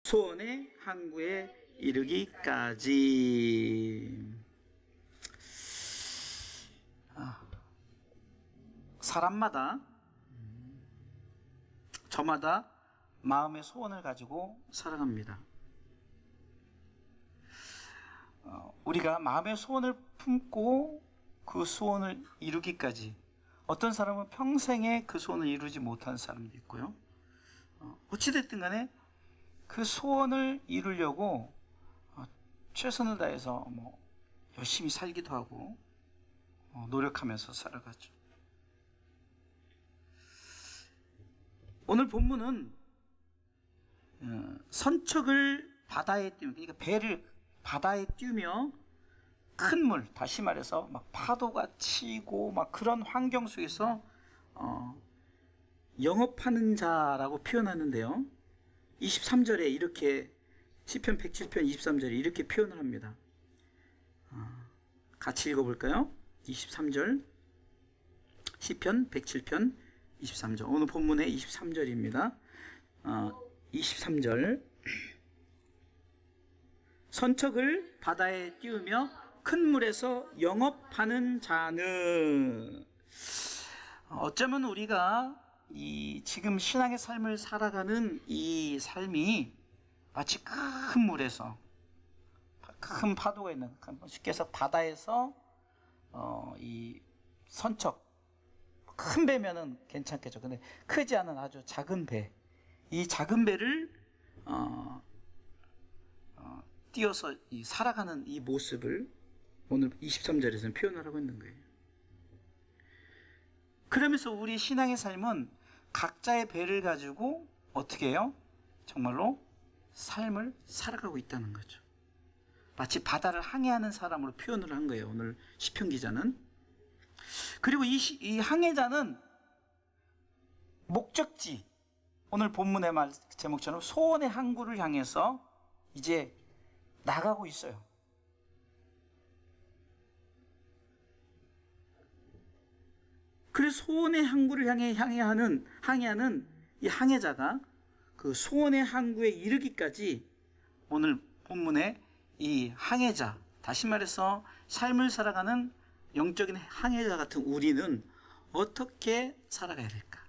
소원의 항구에 이르기까지. 사람마다 저마다 마음의 소원을 가지고 살아갑니다. 우리가 마음의 소원을 품고 그 소원을 이루기까지, 어떤 사람은 평생에 그 소원을 이루지 못한 사람도 있고요. 어찌됐든 간에 그 소원을 이루려고 최선을 다해서 열심히 살기도 하고 노력하면서 살아가죠. 오늘 본문은 선척을 바다에 띄우며, 그러니까 배를 바다에 띄우며 큰 물, 다시 말해서 막 파도가 치고 막 그런 환경 속에서 영업하는 자라고 표현하는데요. 23절에 이렇게, 시편 107편 23절에 이렇게 표현을 합니다. 같이 읽어볼까요? 23절, 시편 107편 23절, 오늘 본문의 23절입니다. 23절, 선척을 바다에 띄우며 큰 물에서 영업하는 자는, 어쩌면 우리가 이 지금 신앙의 삶을 살아가는 이 삶이 마치 큰 물에서, 큰 파도가 있는, 쉽게 해서 바다에서 이 선척, 큰 배면은 괜찮겠죠. 근데 크지 않은 아주 작은 배, 이 작은 배를 띄어서 살아가는 이 모습을 오늘 23절에서는 표현을 하고 있는 거예요. 그러면서 우리 신앙의 삶은 각자의 배를 가지고 어떻게 해요? 정말로 삶을 살아가고 있다는 거죠. 마치 바다를 항해하는 사람으로 표현을 한 거예요, 오늘 시편 기자는. 그리고 이 항해자는 목적지, 오늘 본문의 말 제목처럼 소원의 항구를 향해서 이제 나가고 있어요. 그래서 소원의 항구를 항해하는 이 항해자가 그 소원의 항구에 이르기까지, 오늘 본문의 이 항해자, 다시 말해서 삶을 살아가는 영적인 항해자 같은 우리는 어떻게 살아가야 될까?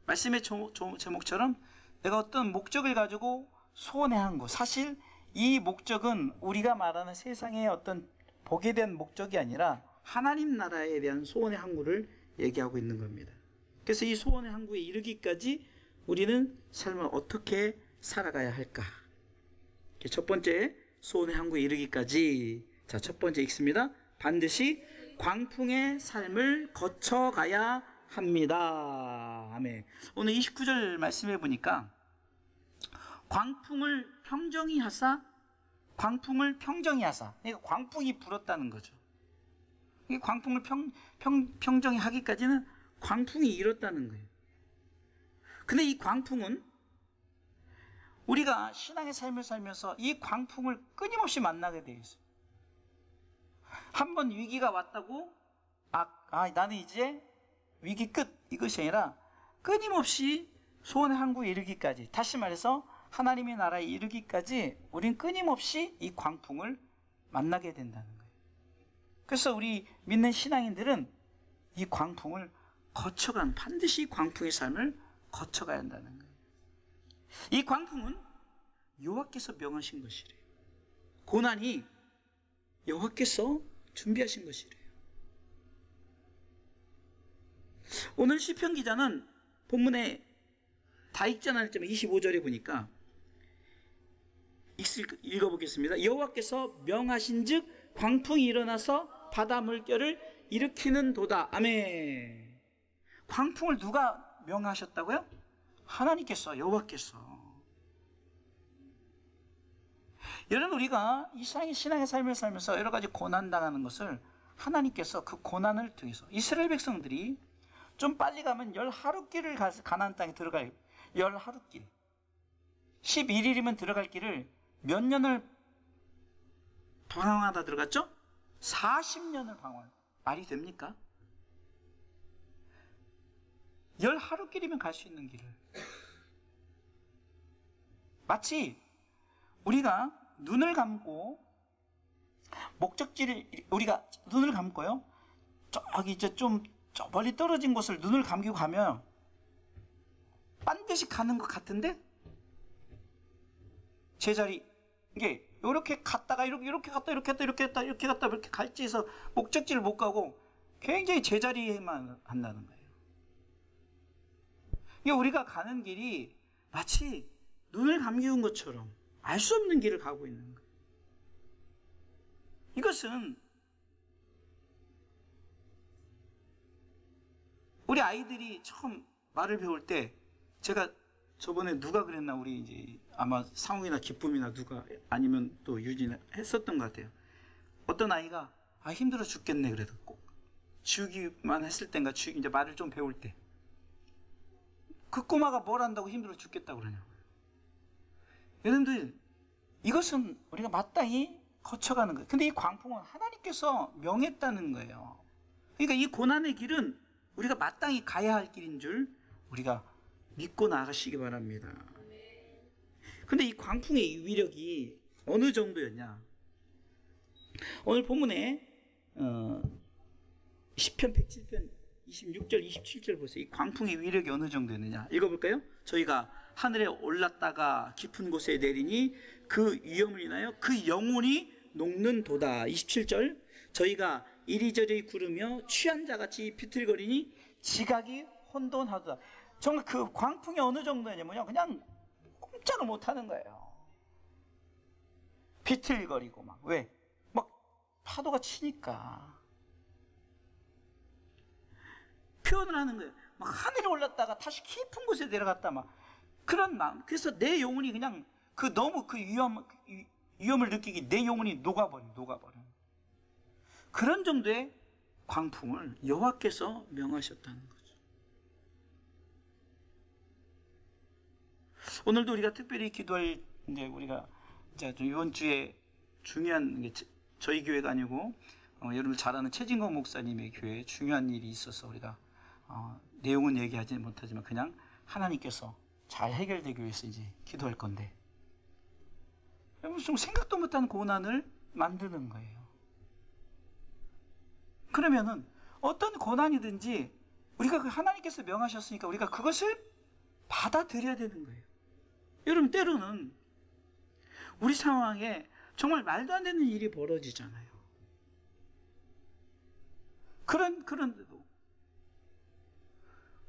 말씀의 제목처럼 내가 어떤 목적을 가지고 소원의 항구, 사실 이 목적은 우리가 말하는 세상의 어떤 복에 대한 목적이 아니라 하나님 나라에 대한 소원의 항구를 얘기하고 있는 겁니다. 그래서 이 소원의 항구에 이르기까지 우리는 삶을 어떻게 살아가야 할까? 첫 번째, 소원의 항구에 이르기까지. 자, 첫 번째 읽습니다. 반드시 광풍의 삶을 거쳐가야 합니다. 아멘. 오늘 29절 말씀해 보니까 광풍을 평정히 하사, 그러니까 광풍이 불었다는 거죠. 이 광풍을 평정히 하기까지는 광풍이 일었다는 거예요. 근데 이 광풍은 우리가 신앙의 삶을 살면서 이 광풍을 끊임없이 만나게 되어 있어요. 한번 위기가 왔다고 나는 이제 위기 끝, 이것이 아니라 끊임없이 소원의 항구에 이르기까지, 다시 말해서 하나님의 나라에 이르기까지 우린 끊임없이 이 광풍을 만나게 된다는 거예요. 그래서 우리 믿는 신앙인들은 이 광풍을 반드시 광풍의 삶을 거쳐가야 한다는 거예요. 이 광풍은 여호와께서 명하신 것이래요. 고난이 여호와께서 준비하신 것이래요. 오늘 시편 기자는 본문에 다 읽지 않았지만 25절에 보니까 읽어보겠습니다. 여호와께서 명하신즉 광풍이 일어나서 바다 물결을 일으키는 도다. 아멘. 광풍을 누가 명하셨다고요? 하나님께서, 여호와께서. 여러분, 우리가 이 신앙의 삶을 살면서 여러 가지 고난당하는 것을 하나님께서 그 고난을 통해서, 이스라엘 백성들이 좀 빨리 가면 10하루길을 가서 가나안 땅에 들어갈 10하루길, 11일이면 들어갈 길을 몇 년을 방황하다 들어갔죠? 40년을 방황. 말이 됩니까? 10하루길이면 갈 수 있는 길을 마치 우리가 눈을 감고 목적지를 우리가 눈을 감고요. 저기 이제 좀 저 멀리 떨어진 곳을 눈을 감기고 가면 반드시 가는 것 같은데 제자리 이게 이렇게 갔다가 이렇게 갔다 이렇게 갔다 이렇게 갔다 이렇게 갔다 이렇게 갈지 해서 목적지를 못 가고 굉장히 제자리에만 한다는 거예요. 이게 우리가 가는 길이 마치 눈을 감기운 것처럼 알 수 없는 길을 가고 있는 거예요. 이것은 우리 아이들이 처음 말을 배울 때 제가 저번에 누가 그랬나 우리 이제 아마 상욱이나 기쁨이나 누가 아니면 또 유진이 했었던 것 같아요. 어떤 아이가 힘들어 죽겠네 그래도 꼭 지우기만 했을 땐가 이제 말을 좀 배울 때 그 꼬마가 뭘 한다고 힘들어 죽겠다고 그러냐고요. 여러분들 이것은 우리가 마땅히 거쳐가는 거예요. 근데 이 광풍은 하나님께서 명했다는 거예요. 그러니까 이 고난의 길은 우리가 마땅히 가야 할 길인 줄 우리가 믿고 나가시기 바랍니다. 근데 이 광풍의 위력이 어느 정도였냐? 오늘 본문에 시편 107편 26절 27절 보세요. 이 광풍의 위력이 어느 정도였느냐? 읽어볼까요? 저희가 하늘에 올랐다가 깊은 곳에 내리니 그 위험을 인하여 그 영혼이 녹는도다. 27절 저희가 이리저리 구르며 취한 자같이 비틀거리니 지각이 혼돈하도다. 정말 그 광풍이 어느 정도냐면요, 그냥 꼼짝을 못하는 거예요. 비틀거리고 막 왜? 막 파도가 치니까 표현을 하는 거예요. 막 하늘에 올랐다가 다시 깊은 곳에 내려갔다 막 그런 마음. 그래서 내 영혼이 그냥 그 너무 그 위험을 느끼기 내 영혼이 녹아버려. 그런 정도의 광풍을 여호와께서 명하셨다는 거죠. 오늘도 우리가 특별히 기도할 이제 우리가 이제 이번 주에 중요한 저희 교회가 아니고 여러분 잘 아는 최진건 목사님의 교회에 중요한 일이 있어서 우리가 내용은 얘기하지 못하지만 그냥 하나님께서 잘 해결되기 위해서 이제 기도할 건데 여러분 좀 생각도 못한 고난을 만드는 거예요. 그러면은 어떤 고난이든지 우리가 그 하나님께서 명하셨으니까 우리가 그것을 받아들여야 되는 거예요. 여러분 때로는 우리 상황에 정말 말도 안 되는 일이 벌어지잖아요. 그런데도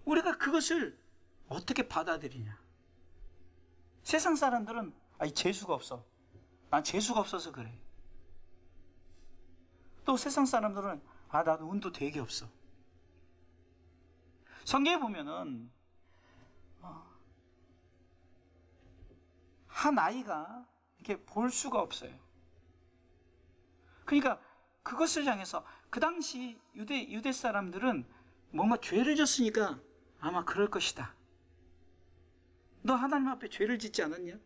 우리가 그것을 어떻게 받아들이냐? 세상 사람들은 재수가 없어. 난 재수가 없어서 그래. 또 세상 사람들은 나도 운도 되게 없어. 성경에 보면은 한 아이가 이렇게 볼 수가 없어요. 그러니까 그것을 향해서 그 당시 유대 사람들은 뭔가 죄를 졌으니까 아마 그럴 것이다. 너 하나님 앞에 죄를 짓지 않았냐?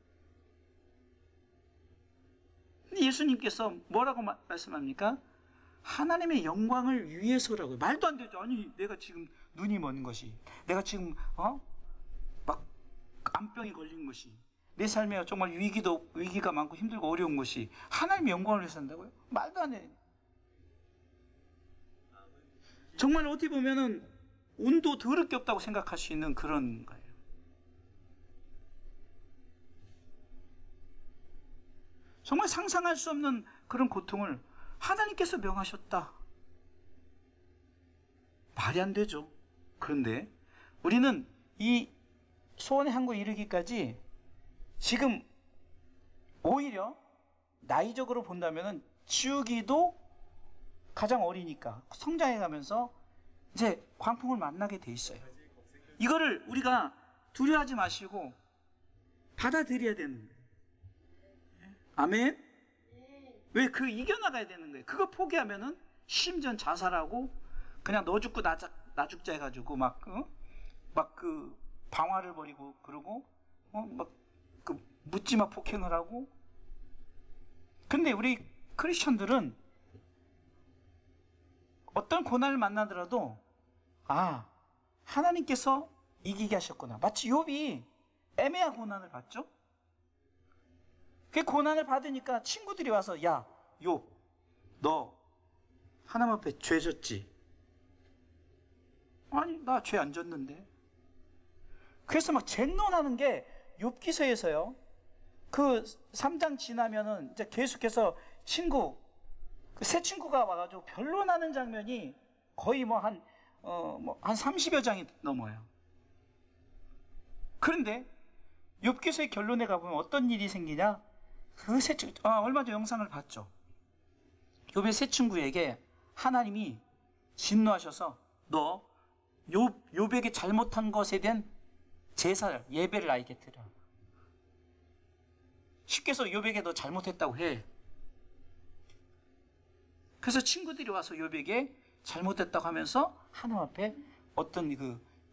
근데 예수님께서 뭐라고 말씀합니까? 하나님의 영광을 위해서라고요. 말도 안 되죠. 아니 내가 지금 눈이 먼 것이, 내가 지금 막 암병이 걸린 것이, 내 삶에 정말 위기가 많고 힘들고 어려운 것이 하나님의 영광을 위해서 한다고요? 말도 안 해. 정말 어떻게 보면은 운도 더럽게 없다고 생각할 수 있는 그런 거예요. 정말 상상할 수 없는 그런 고통을 하나님께서 명하셨다. 말이 안 되죠. 그런데 우리는 이 소원의 항구에 이르기까지 지금 오히려 나이적으로 본다면 지우기도 가장 어리니까 성장해가면서 이제 광풍을 만나게 돼 있어요. 이거를 우리가 두려워하지 마시고 받아들여야 되는 거예요. 아멘? 왜 그 이겨나가야 되는 거예요. 그거 포기하면은 심지어 자살하고 그냥 너 죽고 나 죽자 해가지고 막 그 방화를 벌이고 그러고 막 그 묻지마 폭행을 하고. 근데 우리 크리스천들은 어떤 고난을 만나더라도 하나님께서 이기게 하셨구나. 마치 욥이 애매한 고난을 받죠. 그 고난을 받으니까 친구들이 와서 야, 욥, 너 하나님 앞에 죄 졌지? 아니, 나 죄 안 졌는데. 그래서 막 쟁론하는 게 욥기서에서요. 그 3장 지나면은 이제 계속해서 그 새 친구가 와가지고 변론하는 장면이 거의 한 30여 장이 넘어요. 그런데 욥기서의 결론에 가보면 어떤 일이 생기냐? 얼마 전 영상을 봤죠. 욥의 새 친구에게 하나님이 진노하셔서 너 욥에게 잘못한 것에 대한 제사를, 예배를 나에게 드려. 쉽게 해서 욥에게 너 잘못했다고 해. 그래서 친구들이 와서 욥에게 잘못했다고 하면서 하나님 앞에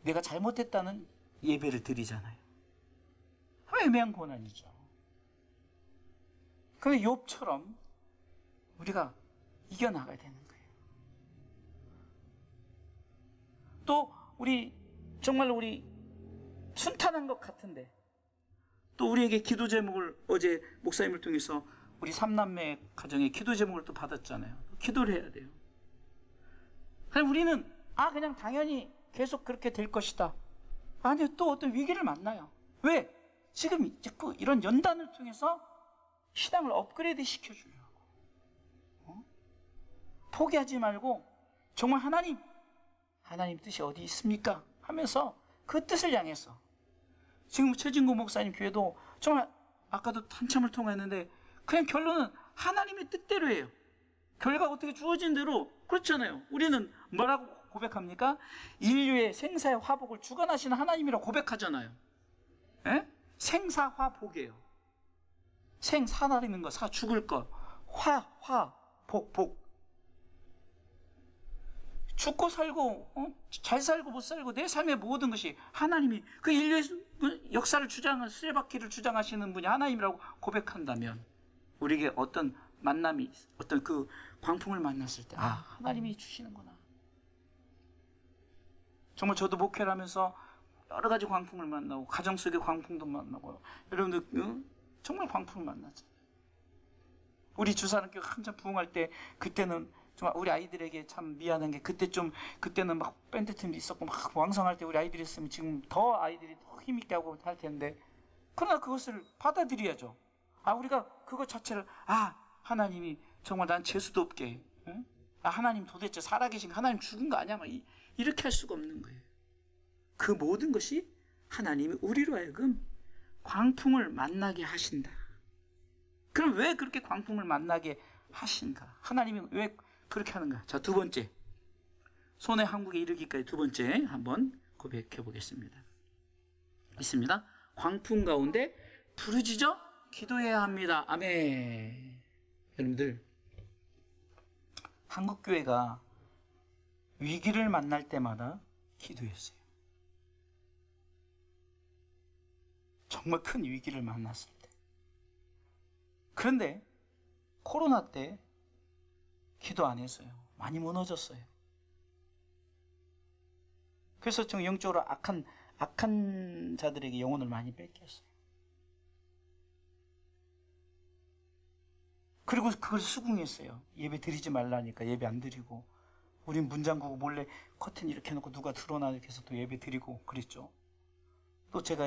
내가 잘못했다는 예배를 드리잖아요. 애매한 고난이죠. 그런데 욥처럼 우리가 이겨나가야 되는 거예요. 또 정말 우리 순탄한 것 같은데 또 우리에게 기도 제목을 어제 목사님을 통해서 우리 삼남매 가정에 기도 제목을 또 받았잖아요. 기도를 해야 돼요. 우리는 그냥 당연히 계속 그렇게 될 것이다. 아니요, 또 어떤 위기를 만나요. 왜? 지금 자꾸 이런 연단을 통해서 신앙을 업그레이드 시켜주려고. 포기하지 말고 정말 하나님 뜻이 어디 있습니까? 하면서 그 뜻을 향해서. 지금 최진구 목사님 교회도 정말 아까도 한참을 통화했는데 그냥 결론은 하나님의 뜻대로 해요. 결과가 어떻게 주어진 대로. 그렇잖아요. 우리는 뭐라고 고백합니까? 인류의 생사의 화복을 주관하시는 하나님이라고 고백하잖아요. 에? 생사화복이에요. 생, 살아있는 거, 죽을 것. 복. 죽고 살고, 잘 살고 못 살고 내 삶의 모든 것이 하나님이 그 인류의 역사를 수레바퀴를 주장하시는 분이 하나님이라고 고백한다면 우리에게 어떤 만남이, 어떤 그 광풍을 만났을 때 하나님이 주시는구나. 정말 저도 목회를 하면서 여러 가지 광풍을 만나고 가정 속의 광풍도 만나고 여러분들 정말 광풍을 만났잖아요. 우리 주사람교회 한참 부흥할 때 그때는 정말 우리 아이들에게 참 미안한 게 그때는 막 밴드팀도 있었고 막 왕성할 때 우리 아이들이 있으면 지금 더 아이들이 더 힘있게 하고 할 텐데 그러나 그것을 받아들여야죠. 우리가 그것 자체를 하나님이 정말 난 재수도 없게 하나님 도대체 살아계신 하나님 죽은 거 아니야? 막 이렇게 할 수가 없는 거예요. 그 모든 것이 하나님이 우리로 하여금 광풍을 만나게 하신다. 그럼 왜 그렇게 광풍을 만나게 하신가? 하나님이 왜 그렇게 하는가? 자, 두 번째. 손의 한국에 이르기까지 두 번째 한번 고백해 보겠습니다. 있습니다. 광풍 가운데 부르짖어 기도해야 합니다. 아멘. 여러분들, 한국교회가 위기를 만날 때마다 기도했어요. 정말 큰 위기를 만났을 때. 그런데 코로나 때 기도 안 했어요. 많이 무너졌어요. 그래서 좀 영적으로 악한 자들에게 영혼을 많이 뺏겼어요. 그리고 그걸 수긍했어요. 예배 드리지 말라니까 예배 안 드리고, 우린 문 잠그고 몰래 커튼 이렇게 해놓고 누가 들어오나 이렇게 해서 또 예배 드리고 그랬죠. 또 제가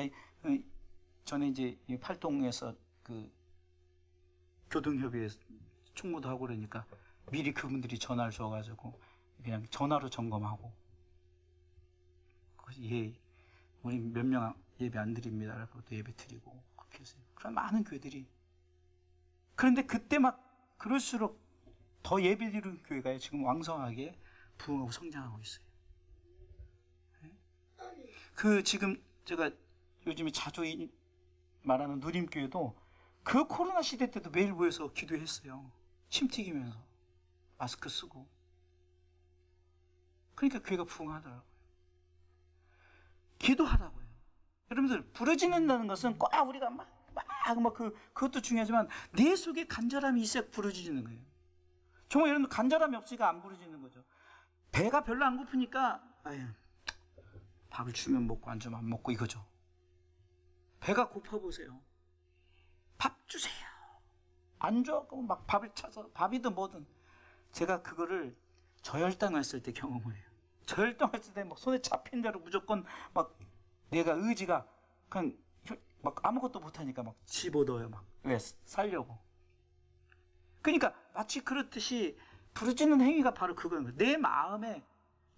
전에 이제 팔동에서 그 교동협의회 총무도 하고 그러니까 미리 그분들이 전화를 줘가지고 그냥 전화로 점검하고, 우리 몇 명 예배 안 드립니다. 라고 또 예배 드리고 그렇게 했어요. 그런 많은 교회들이. 그런데 그때 막 그럴수록 더 예배 드리는 교회가 지금 왕성하게 부흥하고 성장하고 있어요. 지금 제가 요즘에 자주 말하는 누림교회도 그 코로나 시대 때도 매일 모여서 기도했어요. 침 튀기면서 마스크 쓰고. 그러니까 교회가 부흥하더라고요. 기도하라고요. 여러분들, 부르짖는다는 것은 꼭 우리가 그것도 중요하지만 내 속에 간절함이 있어야 부르짖는 거예요. 정말 여러분, 간절함이 없으니까 안 부르짖는 거죠. 배가 별로 안 고프니까 밥을 주면 먹고 안 주면 안 먹고 이거죠. 배가 고파 보세요. 밥 주세요. 안 줘? 그럼 막 밥을 차서 밥이든 뭐든. 제가 그거를 저혈당 했을 때 경험을 해요. 저혈당 했을 때 막 손에 잡힌 대로 무조건 막 내가 의지가 그냥 막 아무것도 못하니까 막 집어넣어요. 막 왜 살려고. 그러니까 마치 그렇듯이 부르짖는 행위가 바로 그거예요. 내 마음에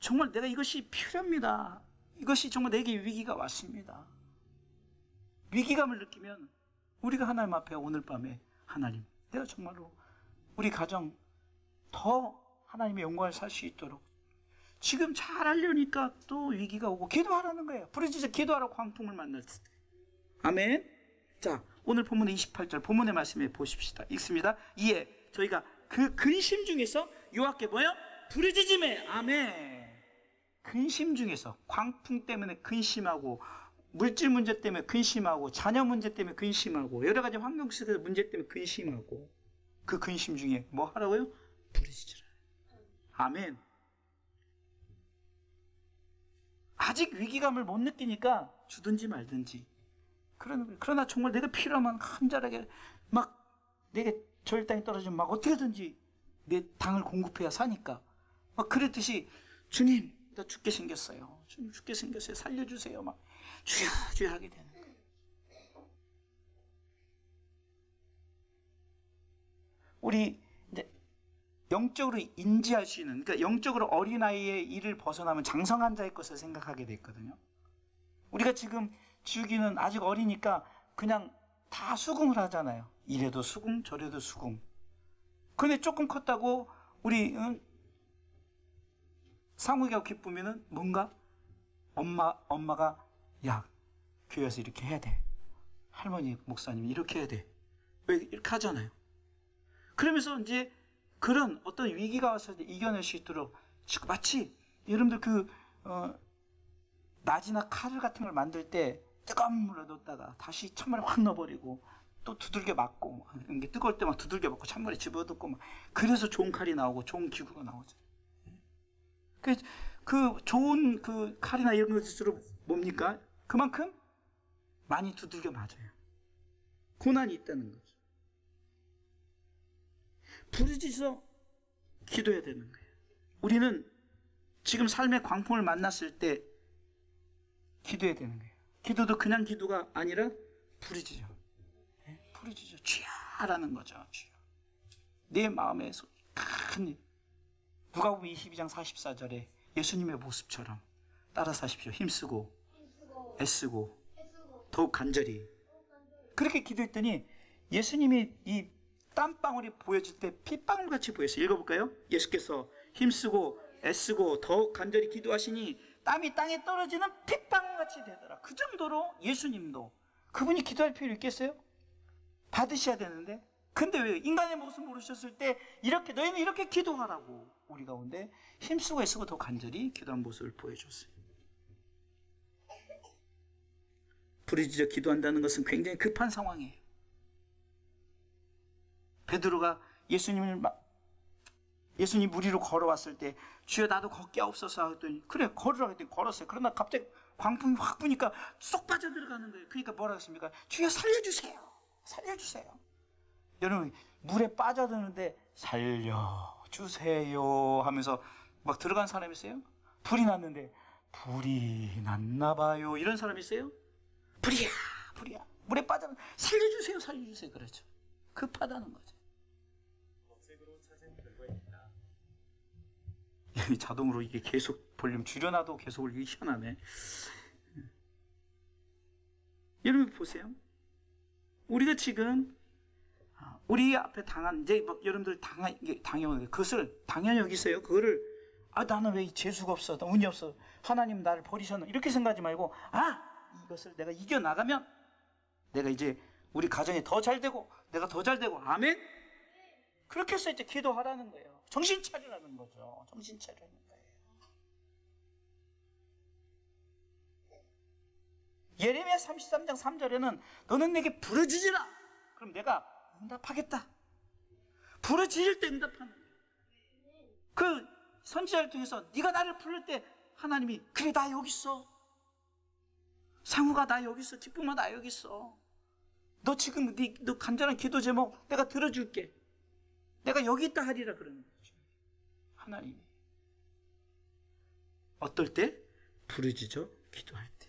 정말 내가 이것이 필요합니다. 이것이 정말 내게 위기가 왔습니다. 위기감을 느끼면 우리가 하나님 앞에 오늘 밤에 하나님, 내가 정말로 우리 가정 더 하나님의 영광을 살 수 있도록 지금 잘 하려니까 또 위기가 오고 기도하라는 거예요. 부르짖어 기도하라고 광풍을 만났을 때. 아멘. 자, 오늘 본문의 28절 본문의 말씀에 보십시다. 읽습니다. 이에 저희가 그 근심 중에서 여호와께 뭐요? 부르짖음에. 아멘. 근심 중에서 광풍 때문에 근심하고 물질 문제 때문에 근심하고 자녀 문제 때문에 근심하고 여러 가지 환경 속에서 문제 때문에 근심하고 그 근심 중에 뭐 하라고요? 부르짖으라. 아멘. 아직 위기감을 못 느끼니까 주든지 말든지. 그러나 정말 내가 필요하면 간절하게 막 내게 저혈당이 떨어지면 막 어떻게든지 내 당을 공급해야 사니까 막 그랬듯이 주님 나 죽게 생겼어요. 주님 죽게 생겼어요. 살려주세요. 막 주여 주여 하게 되는 거예요. 우리 이제 영적으로 인지할 수 있는, 그러니까 영적으로 어린아이의 일을 벗어나면 장성한 자의 것을 생각하게 됐거든요. 우리가 지금 지우기는 아직 어리니까 그냥 다 수긍을 하잖아요. 이래도 수긍, 저래도 수긍. 근데 조금 컸다고 우리 상욱이가 기쁘면은 뭔가 엄마가 야 교회에서 이렇게 해야 돼. 할머니 목사님이 이렇게 해야 돼. 왜 이렇게 하잖아요. 그러면서 이제 그런 어떤 위기가 왔을 때 이겨낼 수 있도록 마치 여러분들 그 나지나 칼을 같은 걸 만들 때 뜨거운 물에 넣었다가 다시 찬물에 확 넣어버리고 또 두들겨 맞고 이게 뜨거울 때 막 두들겨 맞고 찬물에 집어넣고 막 그래서 좋은 칼이 나오고 좋은 기구가 나오죠. 그 좋은 그 칼이나 이런 것일수록 뭡니까? 그만큼 많이 두들겨 맞아요. 고난이 있다는 거죠. 부르짖어 기도해야 되는 거예요. 우리는 지금 삶의 광풍을 만났을 때 기도해야 되는 거예요. 기도도 그냥 기도가 아니라 부르짖어. 부르짖어. 주야라는 거죠. 주야. 내 마음에 큰 누가복음 22장 44절에 예수님의 모습처럼 따라 사십시오. 힘쓰고 애쓰고 더욱 간절히. 그렇게 기도했더니 예수님이 이 땀방울이 보여질 때 핏방울같이 보였어요. 읽어볼까요? 예수께서 힘쓰고 애쓰고 더욱 간절히 기도하시니 땀이 땅에 떨어지는 핏방울같이 되더라. 그 정도로 예수님도 그분이 기도할 필요 있겠어요? 받으셔야 되는데. 근데 왜 인간의 모습 모르셨을 때 이렇게 너희는 이렇게 기도하라고 우리 가운데 힘쓰고 애쓰고 더 간절히 기도한 모습을 보여줬어요. 부르짖어 기도한다는 것은 굉장히 급한 상황이에요. 베드로가 예수님 물 위로 걸어왔을 때 주여 나도 걷게 하옵소서 했더니 그래 걸으라고 했더니 걸었어요. 그러나 갑자기 광풍이 확 부니까 쏙 빠져들어가는 거예요. 그러니까 뭐라고 했습니까? 주여 살려주세요. 살려주세요. 여러분 물에 빠져드는데 살려주세요 하면서 막 들어간 사람 있어요? 불이 났는데 불이 났나 봐요 이런 사람 있어요? 불이야 물에 빠져면 살려주세요 그렇죠. 급하다는 거죠. 검색으로 찾은 결과입니다. 자동으로 이게 계속 볼륨 줄여놔도 계속 이게 희한하네. 여러분 보세요. 우리가 지금 우리 앞에 당한 이제 막 여러분들 당해오는 그것을 당연히 여기세요. 그거를 나는 왜 재수가 없어, 나 운이 없어, 하나님 나를 버리셨나 이렇게 생각하지 말고 이것을 내가 이겨 나가면 내가 이제 우리 가정이 더 잘 되고 내가 더 잘 되고 아멘. 그렇게 해서 이제 기도하라는 거예요. 정신 차리라는 거죠. 정신 차리라는 거예요. 예레미야 33장 3절에는 너는 내게 부르짖으라. 그럼 내가 응답하겠다. 부르짖을 때 응답하는 거예요. 그 선지자를 통해서 네가 나를 부를 때 하나님이 그래 나 여기 있어. 상우가 나 여기 있어. 기쁨아 나 여기 있어. 너 지금 너 간절한 기도 제목 내가 들어줄게. 내가 여기 있다 하리라 그러는 거죠. 하나님이. 어떨 때? 부르짖어 기도할 때.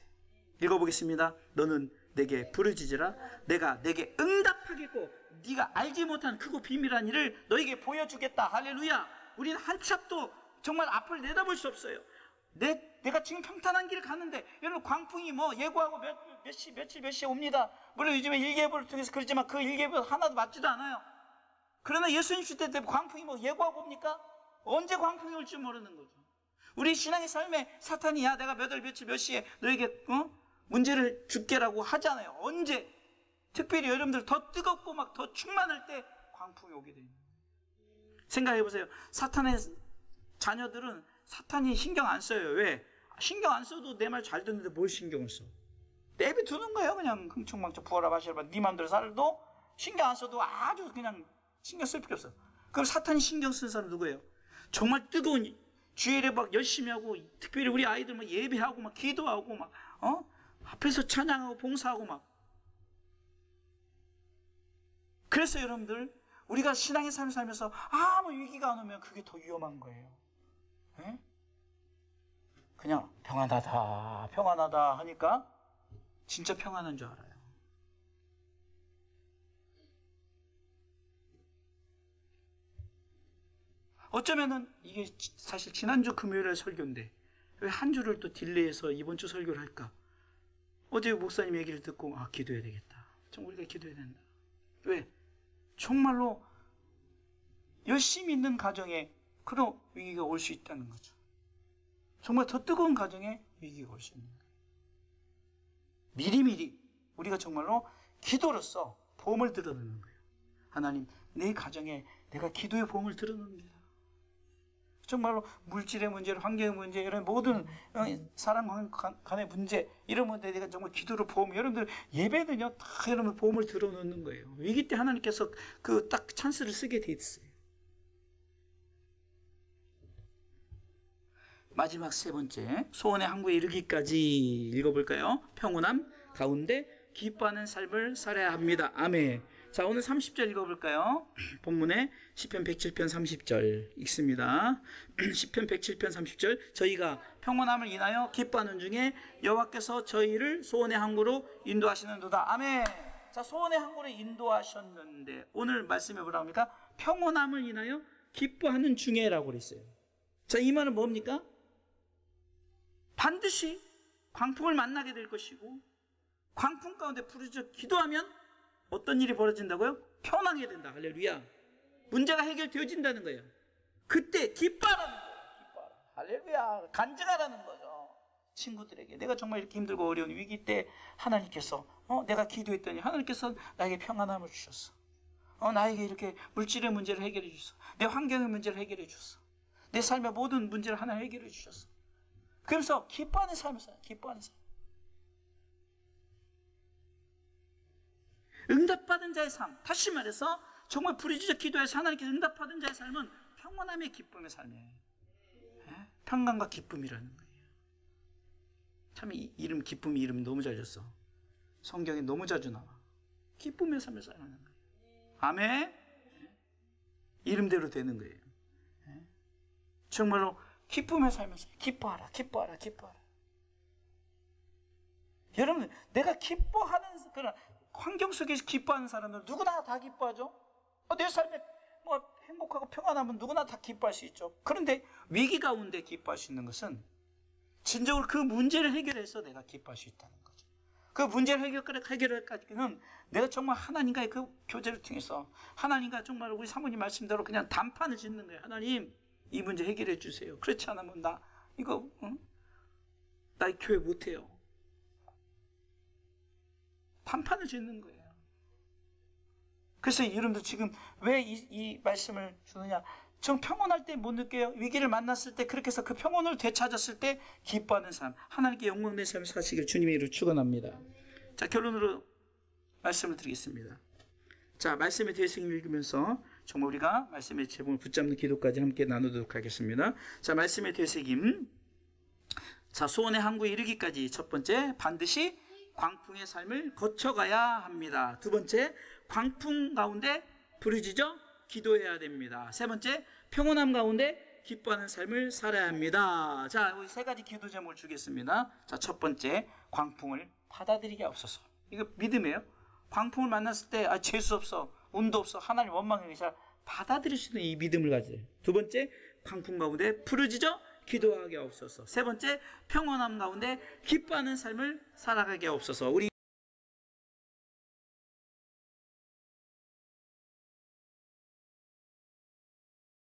읽어보겠습니다. 너는 내게 부르짖으라. 내가 내게 응답하겠고 네가 알지 못한 크고 비밀한 일을 너에게 보여주겠다. 할렐루야. 우리는 한치 앞도 정말 앞을 내다볼 수 없어요. 내가 지금 평탄한 길을 가는데 여러분 광풍이 뭐 예고하고 며칠 몇 시에 옵니다. 물론 요즘에 일기예보를 통해서 그러지만 그 일기예보 하나도 맞지도 않아요. 그러나 예수님 시대 때 광풍이 뭐 예고하고 옵니까? 언제 광풍이 올지 모르는 거죠. 우리 신앙의 삶에 사탄이 야 내가 몇 월 며칠 몇 시에 너에게 문제를 줄게라고 하잖아요. 언제? 특별히 여러분들 더 뜨겁고 막 더 충만할 때 광풍이 오게 돼요. 생각해 보세요. 사탄의 자녀들은 사탄이 신경 안 써요. 왜? 신경 안 써도 내 말 잘 듣는데 뭘 신경을 써? 내비두는 거예요. 그냥 흥청망청 부어라 마시라 네 맘대로 살도 신경 안 써도 아주 그냥 신경 쓸 필요 없어. 그럼 사탄이 신경 쓰는 사람 누구예요? 정말 뜨거운 주일에 막 열심히 하고 특별히 우리 아이들 막 예배하고 막 기도하고 막 앞에서 찬양하고 봉사하고 막. 그래서 여러분들 우리가 신앙의 삶을 살면서 아무 위기가 안 오면 그게 더 위험한 거예요. 에? 그냥 평안하다 하니까 진짜 평안한 줄 알아요. 어쩌면은 이게 사실 지난주 금요일에 설교인데 왜 한 주를 또 딜레이해서 이번 주 설교를 할까? 어제 목사님 얘기를 듣고 기도해야 되겠다. 좀 우리가 기도해야 된다. 왜? 정말로 열심히 있는 가정에 그런 위기가 올 수 있다는 거죠. 정말 더 뜨거운 가정에 위기가 올 수 있는 거예요. 미리미리 우리가 정말로 기도로서 보험을 들어놓는 거예요. 하나님, 내 가정에 내가 기도의 보험을 들어놓습니다. 정말로 물질의 문제, 환경의 문제, 이런 모든 사람 간의 문제, 이런 문제 내가 정말 기도로 보험, 여러분들 예배는요, 다 여러분 보험을 들어놓는 거예요. 위기 때 하나님께서 그 딱 찬스를 쓰게 돼 있어요. 마지막 세 번째, 소원의 항구에 이르기까지 읽어볼까요? 평온함 가운데 기뻐하는 삶을 살아야 합니다. 아멘. 자, 오늘 30절 읽어볼까요? 본문에 시편 107편 30절 읽습니다. 시편 107편 30절 저희가 평온함을 인하여 기뻐하는 중에 여호와께서 저희를 소원의 항구로 인도하시는도다. 아멘. 자, 소원의 항구로 인도하셨는데 오늘 말씀에 뭐라고 합니까? 평온함을 인하여 기뻐하는 중에라고 그랬어요. 자, 이 말은 뭡니까? 반드시 광풍을 만나게 될 것이고 광풍 가운데 부르짖어 기도하면 어떤 일이 벌어진다고요? 편하게 된다. 할렐루야. 문제가 해결되어진다는 거예요. 그때 기뻐하라는 거예요. 기뻐하라. 할렐루야. 간증하라는 거죠. 친구들에게 내가 정말 이렇게 힘들고 어려운 위기 때 하나님께서 내가 기도했더니 하나님께서 나에게 평안함을 주셨어. 나에게 이렇게 물질의 문제를 해결해 주셨어. 내 환경의 문제를 해결해 주셨어. 내 삶의 모든 문제를 하나 해결해 주셨어. 그래서 기뻐하는 삶을 살아요. 기뻐하는 삶. 응답받은 자의 삶. 다시 말해서 정말 부르짖어 기도해서 하나님께 응답받은 자의 삶은 평온함의 기쁨의 삶이에요. 평강과 기쁨이라는 거예요. 참 이 이름 기쁨이 이름 너무 잘 졌어. 성경에 너무 자주 나와. 기쁨의 삶을 사는 거예요. 아멘. 이름대로 되는 거예요. 정말로 기쁨의 삶을 살아요. 기뻐하라, 기뻐하라, 기뻐하라. 여러분, 내가 기뻐하는 그런 환경 속에서 기뻐하는 사람들 누구나 다 기뻐하죠. 내 삶에 행복하고 평안하면 누구나 다 기뻐할 수 있죠. 그런데 위기 가운데 기뻐할 수 있는 것은 진정으로 그 문제를 해결해서 내가 기뻐할 수 있다는 거죠. 그 문제를 해결할까지는 내가 정말 하나님과의 그 교제를 통해서 하나님과 정말 우리 사모님 말씀대로 그냥 단판을 짓는 거예요. 하나님, 이 문제 해결해 주세요. 그렇지 않으면 나 교회 못해요. 단판을 짓는 거예요. 그래서 여러분들 지금 왜 이 말씀을 주느냐? 좀 평온할 때 못 느껴요. 위기를 만났을 때 그렇게 해서 그 평온을 되찾았을 때 기뻐하는 삶, 하나님께 영광된 삶을 사시길 주님의 이름으로 축원합니다. 자, 결론으로 말씀을 드리겠습니다. 자, 말씀의 대승을 읽으면서 정말 우리가 말씀의 제목을 붙잡는 기도까지 함께 나누도록 하겠습니다. 자, 말씀의 되새김. 자, 소원의 항구에 이르기까지 첫 번째, 반드시 광풍의 삶을 거쳐가야 합니다. 두 번째, 광풍 가운데 부르짖어 기도해야 됩니다. 세 번째, 평온함 가운데 기뻐하는 삶을 살아야 합니다. 자, 우리 세 가지 기도 제목을 주겠습니다. 자, 첫 번째, 광풍을 받아들이게 하옵소서. 이거 믿음이에요. 광풍을 만났을 때 재수 없어, 운도 없어, 하나님 원망해 계셔, 받아들일 수 있는 이 믿음을 가져요. 두 번째, 광풍 가운데 부르짖어 기도하게 하옵소서. 세 번째, 평온함 가운데 기뻐하는 삶을 살아가게 하옵소서. 우리